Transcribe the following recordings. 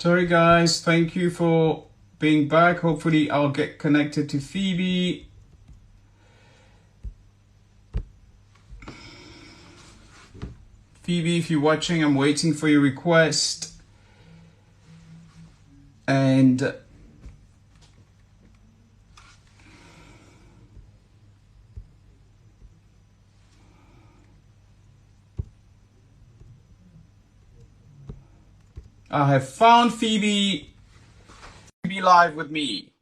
Sorry guys, thank you for being back. Hopefully I'll get connected to Phoebe. Phoebe, if you're watching, I'm waiting for your request. And I have found Phoebe. Phoebe live with me.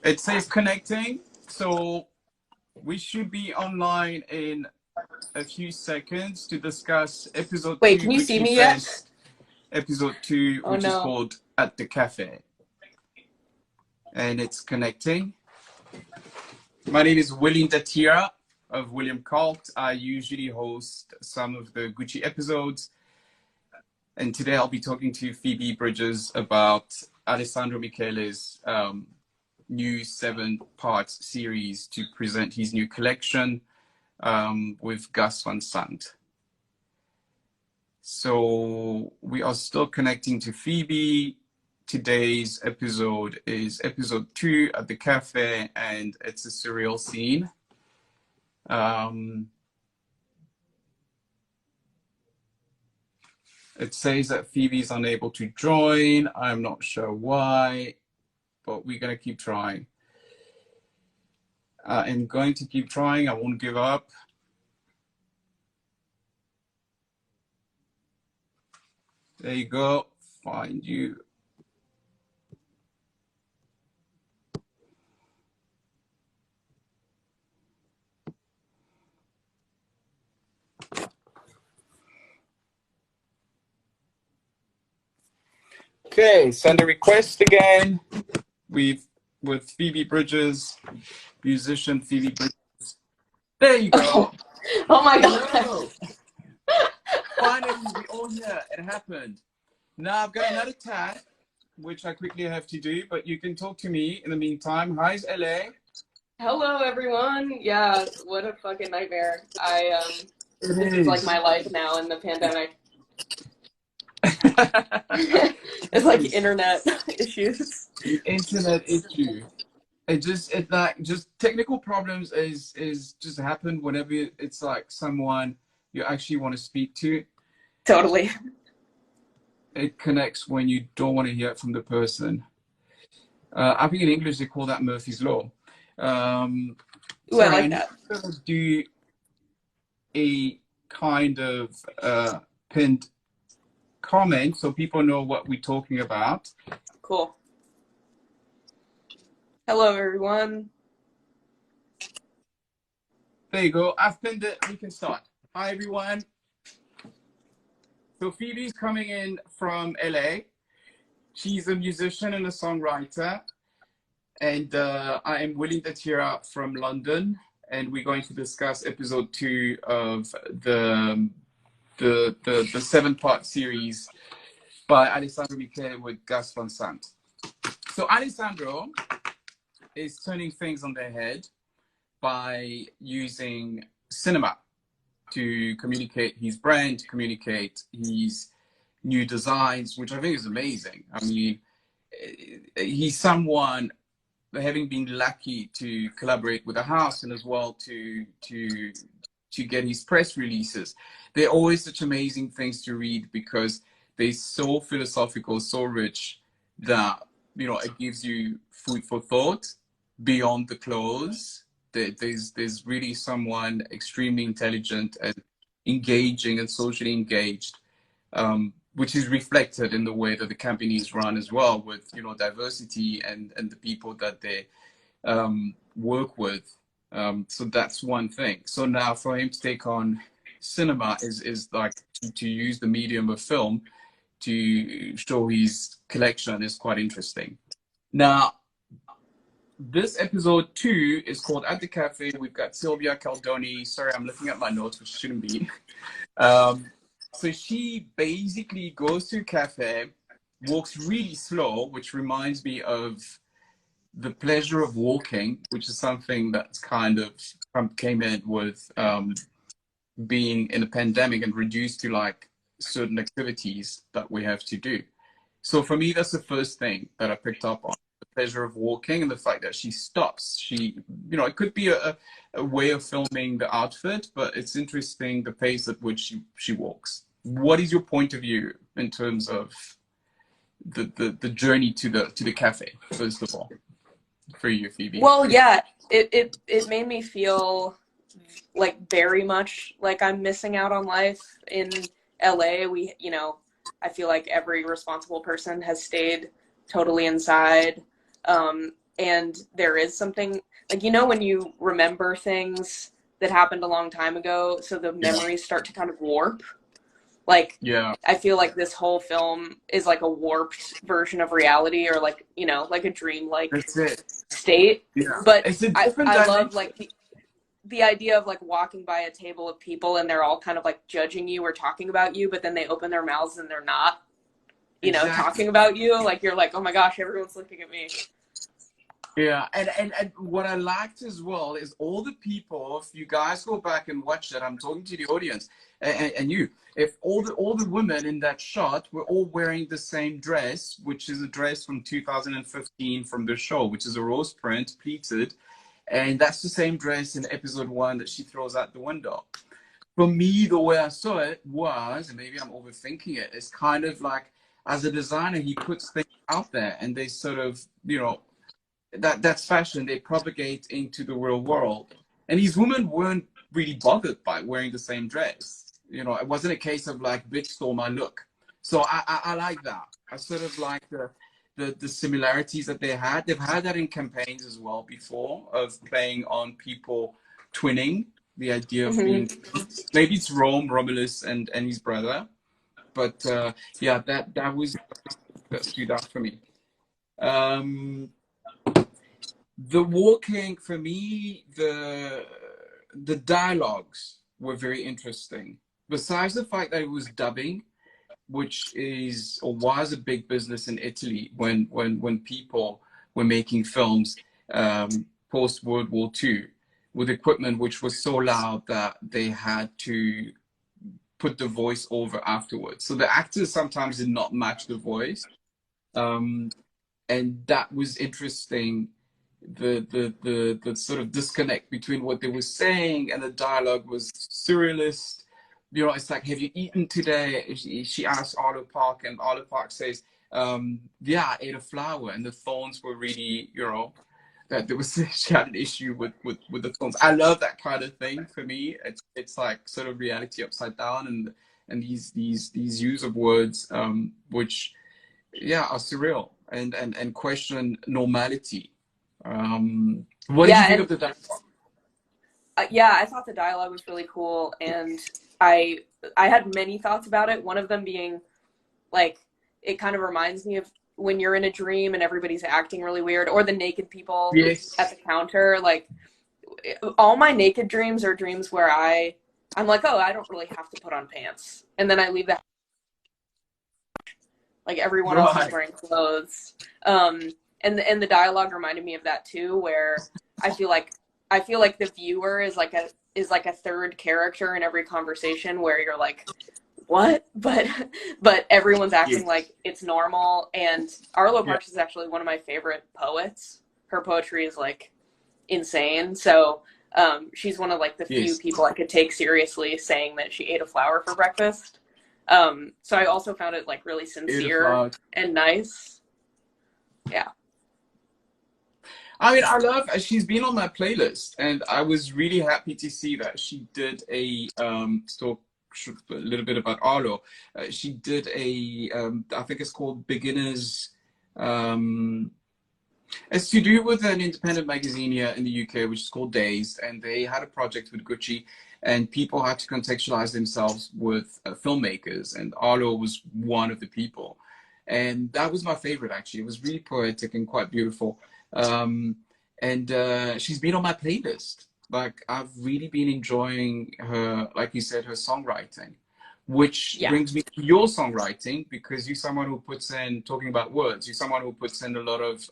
It says connecting, so we should be online in a few seconds to discuss episode Wait, 2 can you see Gucci me yet? Fest. Episode 2, Oh which is no. called At the Cafe. And it's connecting. My name is Willy Ndatira of William Cult. I usually host some of the Gucci episodes. And today I'll be talking to Phoebe Bridges about Alessandro Michele's new 7-part series to present his new collection with Gus Van Sant. So we are still connecting to Phoebe. Today's episode is episode 2 at the cafe, and it's a surreal scene. It says that Phoebe is unable to join. I'm not sure why, but we're going to keep trying. I'm going to keep trying. I won't give up. There you go. Find you. Okay, send a request again. With Phoebe Bridges, musician Phoebe Bridges. There you go. Oh my god. Hello. Finally, we're all here. It happened. Now I've got another tag, which I quickly have to do, but you can talk to me in the meantime. Hi's LA. Hello everyone. Yeah, what a fucking nightmare. This It is like is. my life now in the pandemic. It's like internet issues. The internet issue. Just technical problems is just happen whenever it's like someone you actually want to speak to. Totally. It connects when you don't want to hear it from the person. I think in English they call that Murphy's Law. Ooh, I Sorry, like I'm that. just going to do a kind of pinned comment so people know what we're talking about. Cool. Hello everyone. There you go. I've pinned it. We can start. Hi everyone. So Phoebe's coming in from LA. She's a musician and a songwriter. And I am Willy Ndatira from London. And we're going to discuss episode 2 of the 7-part series by Alessandro Michele with Gus Van Sant. So Alessandro is turning things on their head by using cinema to communicate his brand, to communicate his new designs, which I think is amazing. I mean, he's someone, having been lucky to collaborate with a house and as well to get his press releases. They're always such amazing things to read because they're so philosophical, so rich that, you know, it gives you food for thought beyond the clothes. There's really someone extremely intelligent and engaging and socially engaged, which is reflected in the way that the company is run as well, with, you know, diversity and the people that they work with. So that's one thing. So now for him to take on cinema is like to use the medium of film to show his collection is quite interesting. Now, this episode 2 is called At the Cafe. We've got Sylvia Caldoni. Sorry, I'm looking at my notes, which shouldn't be. So she basically goes to a cafe, walks really slow, which reminds me of The Pleasure of Walking, which is something that's kind of came in with being in a pandemic and reduced to like certain activities that we have to do. So for me, that's the first thing that I picked up on, the pleasure of walking and the fact that she stops. She, you know, it could be a way of filming the outfit, but it's interesting the pace at which she walks. What is your point of view in terms of the journey to the cafe, first of all, for you, Phoebe? Well, yeah, it made me feel like very much like I'm missing out on life in LA. We, you know, I feel like every responsible person has stayed totally inside. And there is something like, you know, when you remember things that happened a long time ago, so the memories start to kind of warp. Like, Yeah, I feel like this whole film is like a warped version of reality, or like, you know, like a dream-like that's it. state. Yeah, But it's a different I dimension. love like the idea of like walking by a table of people and they're all kind of like judging you or talking about you, but then they open their mouths and they're not, you know, Exactly. talking about you. Like, you're like, oh my gosh, everyone's looking at me. Yeah, and what I liked as well is all the people, if you guys go back and watch it, I'm talking to the audience and you, if all the women in that shot were all wearing the same dress, which is a dress from 2015 from the show, which is a rose print, pleated, and that's the same dress in episode 1 that she throws out the window. For me, the way I saw it was, and maybe I'm overthinking it, it's kind of like, as a designer, he puts things out there and they sort of, you know, that's fashion, they propagate into the real world. And these women weren't really bothered by wearing the same dress. You know, it wasn't a case of like, bitch stole my look. So I like that. I sort of like the similarities that they had. They've had that in campaigns as well before, of playing on people twinning, the idea of being, maybe it's Romulus and his brother. But yeah, that was, that stood out for me. The walking, for me, the dialogues were very interesting. Besides the fact that it was dubbing, which is or was a big business in Italy when people were making films post World War II, with equipment which was so loud that they had to put the voice over afterwards. So the actors sometimes did not match the voice, and that was interesting, the sort of disconnect between what they were saying and the dialogue was surrealist. You know, it's like, have you eaten today? She asks Arlo Park, and Arlo Park says, yeah, I ate a flower. And the phones were really, you know, that there was, she had an issue with the phones. I love that kind of thing. For me, it's like sort of reality upside down, and these use of words, which, yeah, are surreal and question normality. What did you Yeah, think and of the dialogue? yeah, I thought the dialogue was really cool, and I had many thoughts about it. One of them being like, it kind of reminds me of when you're in a dream and everybody's acting really weird, or the naked people Yes. at the counter. Like, all my naked dreams are dreams where I'm like, oh, I don't really have to put on pants, and then I leave the house like everyone else is Right. wearing clothes. And the dialogue reminded me of that too, where I feel like the viewer is like a third character in every conversation, where you're like, what? But everyone's acting Yes. like it's normal. And Arlo Yeah. Parks is actually one of my favorite poets. Her poetry is like insane. So she's one of like the few Yes. people I could take seriously saying that she ate a flower for breakfast. So I also found it like really sincere and nice. Yeah. I mean, I love, she's been on my playlist, and I was really happy to see that she did a, talk a little bit about Arlo. She did a, I think it's called Beginners, it's to do with an independent magazine here in the UK, which is called Dazed, and they had a project with Gucci, and people had to contextualize themselves with filmmakers, and Arlo was one of the people. And that was my favorite, actually. It was really poetic and quite beautiful. And she's been on my playlist. Like, I've really been enjoying her, like you said, her songwriting, which brings me to your songwriting, because you're someone who puts in, talking about words, you're someone who puts in a lot of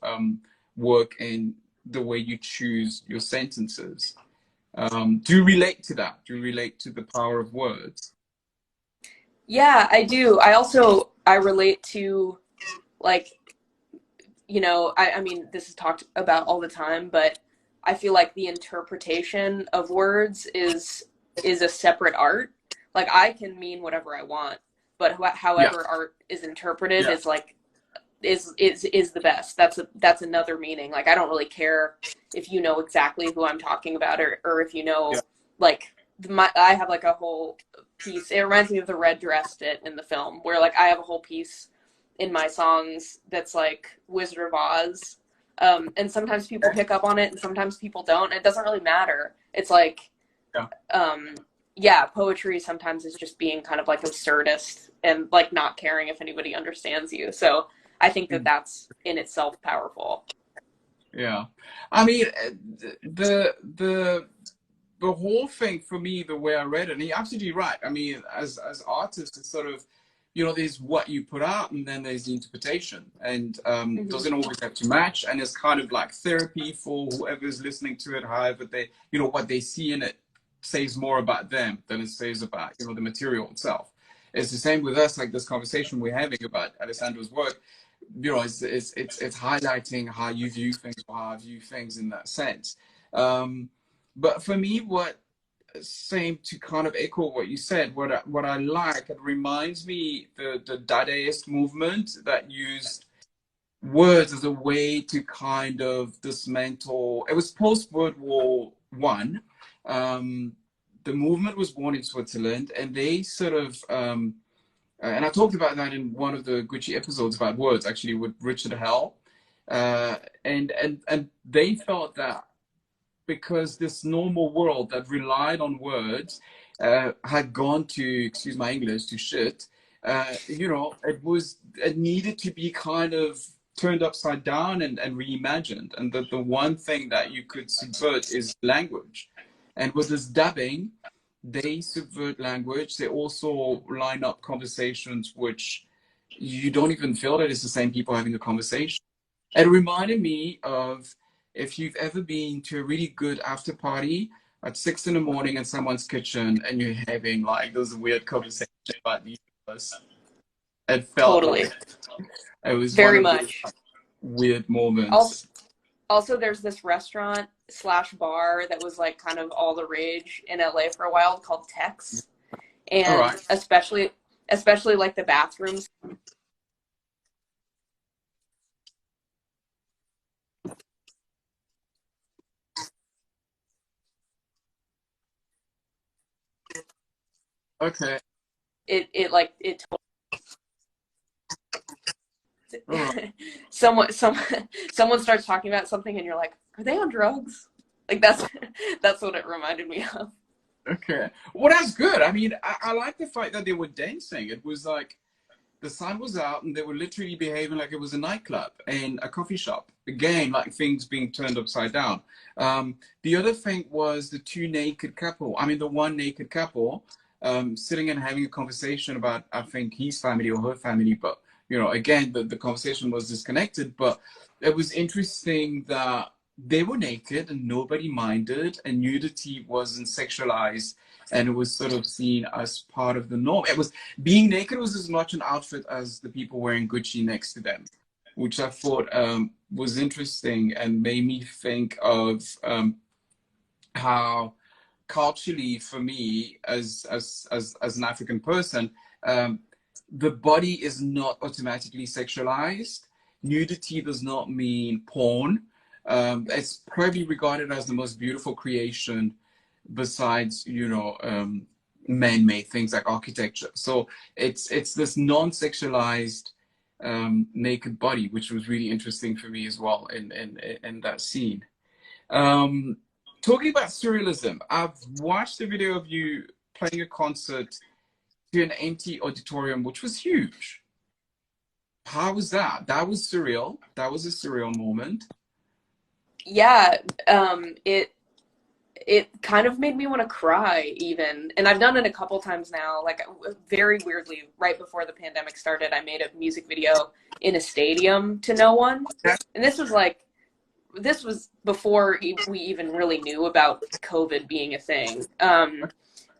work in the way you choose your sentences. Do you relate to that? Do you relate to the power of words? Yeah, I do. I relate to, like, you know, I mean, this is talked about all the time, but I feel like the interpretation of words is a separate art. Like, I can mean whatever I want, but Yeah, however art is interpreted yeah, is like is the best. That's another meaning. Like, I don't really care if you know exactly who I'm talking about, or if you yeah. know, like, I have like a whole piece. It reminds me of the red dress bit in the film, where like I have a whole piece in my songs that's like Wizard of Oz. And sometimes people pick up on it and sometimes people don't. It doesn't really matter. It's like, Yeah. um, yeah, poetry sometimes is just being kind of like absurdist and like not caring if anybody understands you. So I think that Mm. that's in itself powerful. Yeah. I mean, the whole thing for me, the way I read it, and you're absolutely right. I mean, as artists, it's sort of, you know, there's what you put out, and then there's the interpretation, and Mm-hmm. doesn't always have to match. And it's kind of like therapy for whoever's listening to it. However, they, you know, what they see in it says more about them than it says about, you know, the material itself. It's the same with us. Like this conversation we're having about Alessandro's work, you know, it's highlighting how you view things, or how I view things in that sense. Um, but for me, what same to kind of echo what you said, what I like, it reminds me the Dadaist movement that used words as a way to kind of dismantle. It was post World War One. The movement was born in Switzerland, and they sort of and I talked about that in one of the Gucci episodes about words, actually, with Richard Hell. And they felt that because this normal world that relied on words had gone to, excuse my English, to shit, you know, it needed to be kind of turned upside down and reimagined. And that the one thing that you could subvert is language. And with this dubbing, they subvert language. They also line up conversations which you don't even feel that it's the same people having the conversation. It reminded me of if you've ever been to a really good after party at 6 in the morning in someone's kitchen and you're having like those weird conversations about the universe. It felt Totally. like it was one Very of those much. weird Also, moments. also there's this restaurant slash bar that was like kind of all the rage in LA for a while called Tex. All And right. especially like the bathrooms. Okay. It like it All right. someone someone starts talking about something and you're like, are they on drugs? Like that's what it reminded me of. Okay. Well, that's good. I mean, I like the fact that they were dancing. It was like the sun was out and they were literally behaving like it was a nightclub and a coffee shop. Again, like things being turned upside down. The other thing was the two naked couple. I mean, the one naked couple sitting and having a conversation about, I think, his family or her family. But, you know, again, the conversation was disconnected. But it was interesting that they were naked and nobody minded, and nudity wasn't sexualized, and it was sort of seen as part of the norm. It was being naked was as much an outfit as the people wearing Gucci next to them, which I thought was interesting and made me think of how culturally, for me, as an African person, um, the body is not automatically sexualized. Nudity does not mean porn. It's probably regarded as the most beautiful creation besides, you know, man-made things like architecture. So it's this non-sexualized naked body, which was really interesting for me as well in that scene. Um, Talking about surrealism, I've watched a video of you playing a concert to an empty auditorium, which was huge. How was that? That was surreal. That was a surreal moment. Yeah, it kind of made me want to cry even. And I've done it a couple times now. Like, very weirdly, right before the pandemic started, I made a music video in a stadium to no one. Yeah. And this was like this was before we even really knew about COVID being a thing.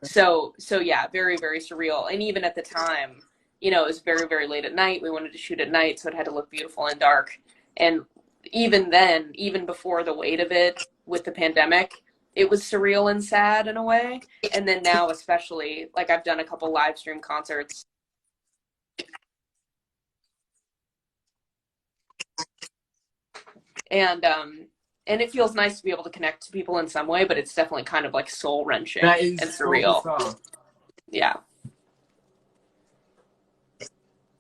So yeah, very, very surreal. And even at the time, you know, it was very, very late at night. We wanted to shoot at night, so it had to look beautiful and dark. And even then, even before the weight of it with the pandemic, it was surreal and sad in a way. And then now, especially, like I've done a couple live stream concerts. And it feels nice to be able to connect to people in some way, but it's definitely kind of like soul wrenching and surreal. So Yeah.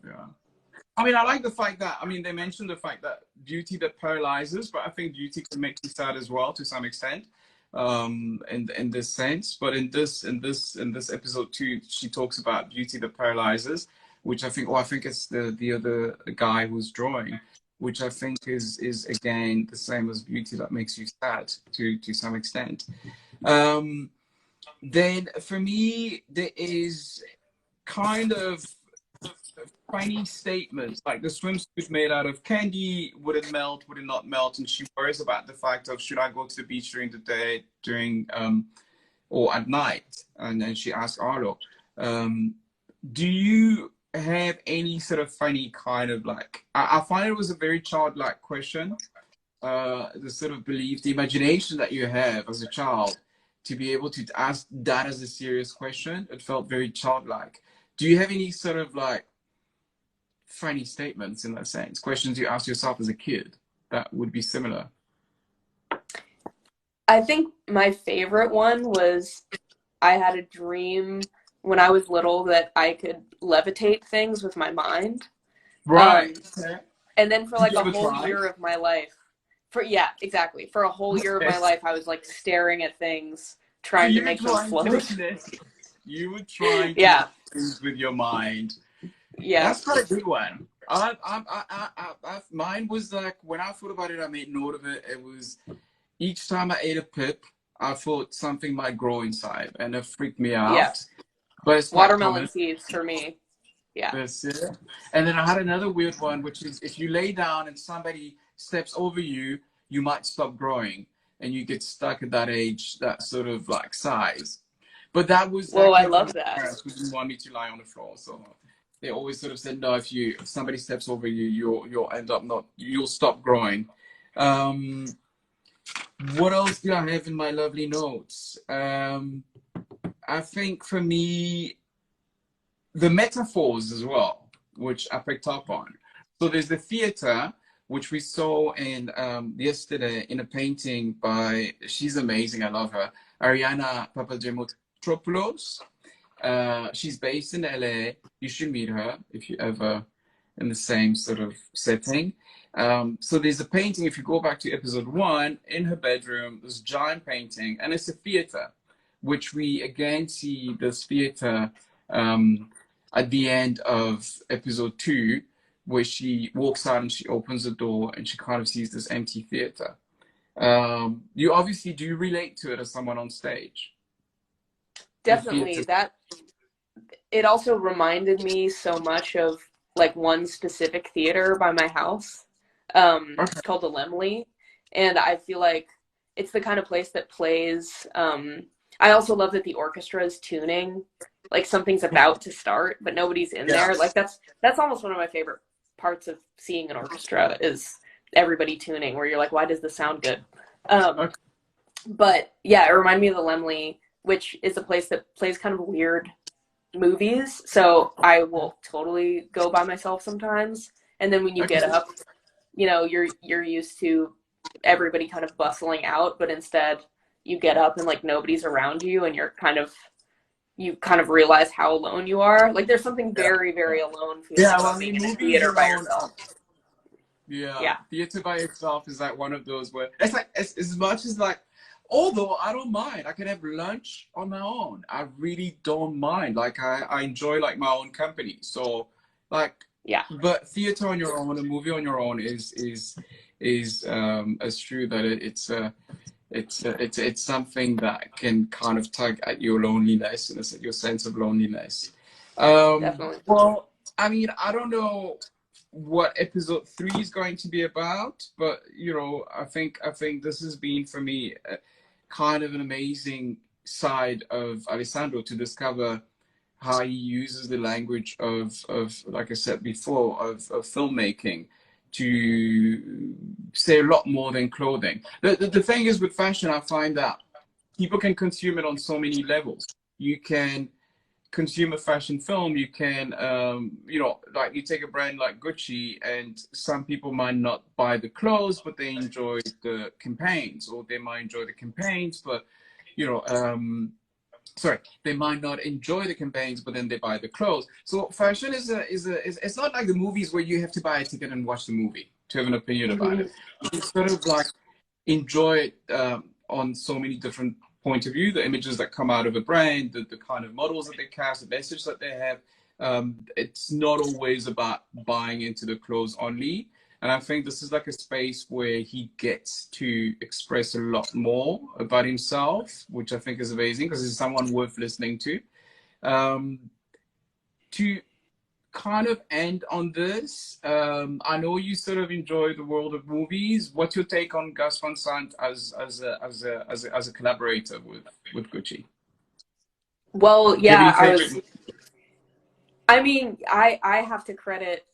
Yeah. I mean, I like the fact that, I mean, they mentioned the fact that beauty that paralyzes, but I think beauty can make you sad as well to some extent, in this sense. But in this episode 2, she talks about beauty that paralyzes, which I think, well, I think it's the other guy who's drawing, which I think is again the same as beauty that makes you sad to some extent. Then for me, there is kind of funny statements like the swimsuit made out of candy, would it melt, would it not melt, and she worries about the fact of should I go to the beach during the day, or at night, and then she asks Arlo, do you have any sort of funny kind of like, I find it was a very childlike question, the sort of belief, the imagination that you have as a child to be able to ask that as a serious question. It felt very childlike. Do you have any sort of like funny statements in that sense, questions you asked yourself as a kid that would be similar? I think my favorite one was I had a dream when I was little that I could levitate things with my mind. Right. And then for like a whole year of my life, for a whole year of my life, I was like staring at things, trying to make them float. You were trying to yeah. do things with your mind. Yeah. That's not a good one. Mine was like, when I thought about it, I made note of it. It was each time I ate a pip, I thought something might grow inside, and it freaked me out. Yeah. But it's watermelon seeds for me. Yeah. That's it. And then I had another weird one, which is if you lay down and somebody steps over you, you might stop growing, and you get stuck at that age, that sort of like size. But that was I love that. Who didn't want me to lie on the floor, so they always sort of said, no, if somebody steps over you, you'll stop growing. What else do I have in my lovely notes? I think for me, the metaphors as well, which I picked up on. So there's the theater, which we saw in yesterday in a painting by, she's amazing, I love her, Ariana Papagemoutropoulos. She's based in LA. You should meet her if you're ever in the same sort of setting. So there's a painting, if you go back to episode 1, in her bedroom, this giant painting, and it's a theater, which we again see this theater at the end of episode 2, where she walks out and she opens the door and she kind of sees this empty theater. You obviously do relate to it as someone on stage. Definitely. It also reminded me so much of like one specific theater by my house, called the Lemley, and I feel like it's the kind of place that plays. I also love that the orchestra is tuning, like something's about to start, but nobody's in there. Like that's almost one of my favorite parts of seeing an orchestra is everybody tuning, where you're like, why does this sound good? But yeah, it reminded me of the Lemley, which is a place that plays kind of weird movies. So I will totally go by myself sometimes. And then when you get up, you know, you're used to everybody kind of bustling out, but instead you get up and like nobody's around you, and you kind of realize how alone you are. Like there's something very, very alone feeling being in a theater by yourself. Yeah. Theater by itself is like one of those where it's like as much as like, although I don't mind, I can have lunch on my own. I really don't mind. Like I enjoy like my own company. So like, but theater on your own, a movie on your own is as true that it's something that can kind of tug at your loneliness and your sense of loneliness. Definitely. Well, I mean, I don't know what episode 3 is going to be about, but you know, I think this has been for me kind of an amazing side of Alessandro to discover how he uses the language of like I said before, of filmmaking to say a lot more than clothing. The thing is with fashion, I find that people can consume it on so many levels. You can consume a fashion film, you can, you know, like you take a brand like Gucci, and some people might not buy the clothes, but they enjoy the campaigns, or they might enjoy the campaigns, but, you know, sorry, they might not enjoy the campaigns, but then they buy the clothes. So fashion is it's not like the movies where you have to buy a ticket and watch the movie to have an opinion about it. You sort of like enjoy it on so many different point of view, the images that come out of a brand, the kind of models that they cast, the message that they have. It's not always about buying into the clothes only. And I think this is like a space where he gets to express a lot more about himself, which I think is amazing because he's someone worth listening to. To kind of end on this, I know you sort of enjoy the world of movies. What's your take on Gus Van Sant as a collaborator with Gucci? Well, yeah, I have to credit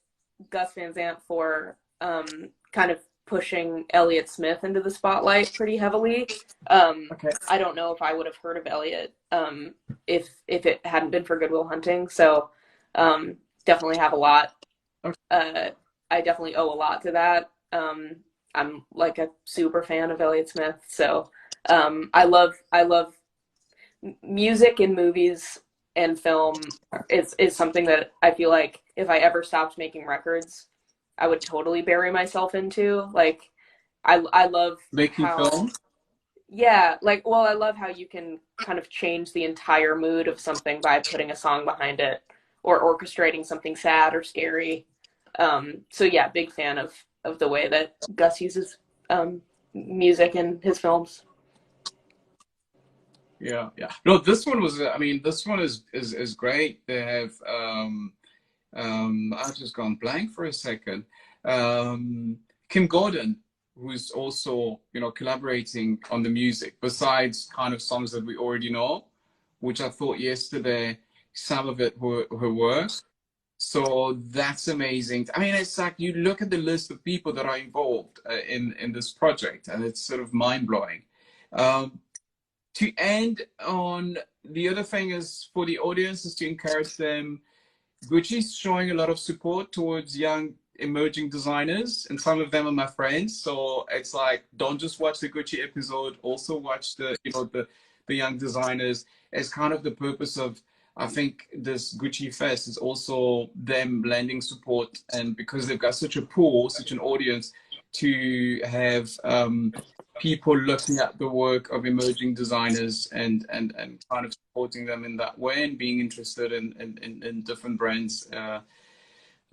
Gus Van Sant for kind of pushing Elliott Smith into the spotlight pretty heavily. Okay. I don't know if I would have heard of Elliott if it hadn't been for Good Will Hunting. So definitely have a lot. I definitely owe a lot to that. I'm like a super fan of Elliott Smith, so I love music in movies and film is something that I feel like if I ever stopped making records, I would totally bury myself into. Like, I love making film. Yeah, like, well, I love how you can kind of change the entire mood of something by putting a song behind it or orchestrating something sad or scary. So yeah, big fan of the way that Gus uses music in his films. Yeah. No, this one was. I mean, this one is great. They have. I've just gone blank for a second. Kim Gordon, who's also, you know, collaborating on the music besides kind of songs that we already know, which I thought yesterday some of it were her work. So that's amazing. I mean, it's like you look at the list of people that are involved in this project, and it's sort of mind blowing. To end on, the other thing is for the audience is to encourage them. Gucci's showing a lot of support towards young emerging designers, and some of them are my friends. So it's like, don't just watch the Gucci episode, also watch the, you know, the young designers. As kind of the purpose of, I think, this Gucci Fest is also them lending support, and because they've got such a pool, such an audience, to have people looking at the work of emerging designers and kind of supporting them in that way, and being interested in different brands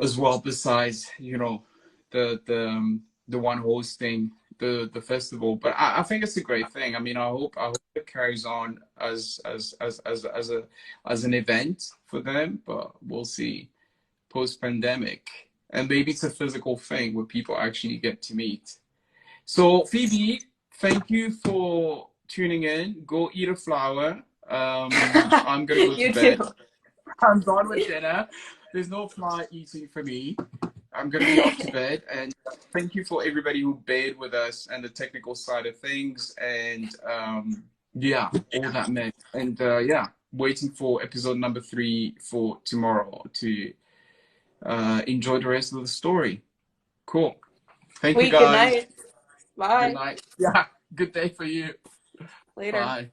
as well, besides, you know, the one hosting the festival. But I think it's a great thing. I mean, I hope it carries on as an event for them, but we'll see post pandemic, and maybe it's a physical thing where people actually get to meet. So Phoebe, thank you for tuning in. Go eat a flower. I'm gonna go to bed. I'm done with dinner. There's no fly eating for me. I'm gonna be off to bed. And thank you for everybody who bared with us and the technical side of things. And yeah, all that meant. And yeah, waiting for episode number 3 for tomorrow to enjoy the rest of the story. Cool. Thank you, guys. Good night. Bye. Good night. Yeah. Good day for you. Later. Bye.